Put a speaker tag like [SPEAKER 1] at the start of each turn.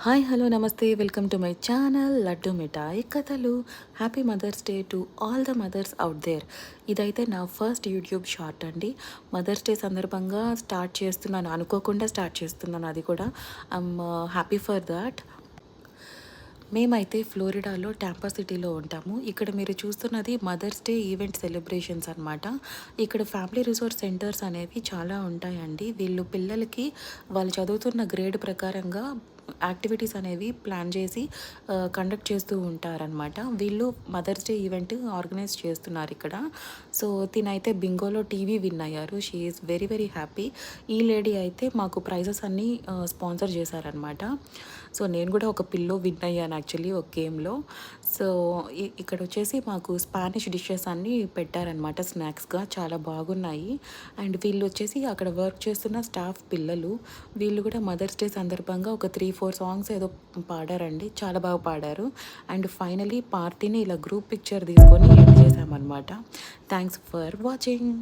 [SPEAKER 1] Hi hello నమస్తే welcome to my channel Laddu Mithai Kathalu. Happy mother's day to all the mothers out there. ఇదైతే నా first YouTube short అండి. Mother's day సందర్భంగా start చేస్తున్నాను, అనుకోకుండా స్టార్ట్ చేస్తున్నాను. అది కూడా ఐఎమ్ హ్యాపీ ఫర్ దాట్. మేమైతే ఫ్లోరిడాలో టాంపా సిటీలో ఉంటాము. ఇక్కడ మీరు చూస్తున్నది మదర్స్ డే ఈవెంట్ సెలబ్రేషన్స్ అనమాట. ఇక్కడ ఫ్యామిలీ రిసోర్స్ సెంటర్స్ అనేవి చాలా ఉంటాయండి. వీళ్ళు పిల్లలకి వాళ్ళు చదువుతున్న గ్రేడ్ ప్రకారంగా యాక్టివిటీస్ అనేవి ప్లాన్ చేసి కండక్ట్ చేస్తూ ఉంటారనమాట. వీళ్ళు మదర్స్ డే ఈవెంట్ ఆర్గనైజ్ చేస్తున్నారు ఇక్కడ. సో తినైతే బింగోలో టీవీ విన్ అయ్యారు. She is very very happy. ఈ లేడీ అయితే మాకు ప్రైజెస్ అన్నీ స్పాన్సర్ చేశారనమాట. సో నేను కూడా ఒక పిల్లో విన్ అయ్యాను యాక్చువల్లీ ఒక గేమ్లో. సో ఇక్కడ వచ్చేసి మాకు స్పానిష్ డిషెస్ అన్నీ పెట్టారనమాట స్నాక్స్గా, చాలా బాగున్నాయి. అండ్ వీళ్ళు వచ్చేసి అక్కడ వర్క్ చేస్తున్న స్టాఫ్ పిల్లలు. వీళ్ళు కూడా మదర్స్ డే సందర్భంగా ఒక 3-4 సాంగ్స్ ఏదో పాడారండి, చాలా బాగా పాడారు. అండ్ ఫైనలీ పార్టీని ఇలా గ్రూప్ పిక్చర్ తీసుకొని ఎండ్ చేసామన్నమాట. Thanks for watching.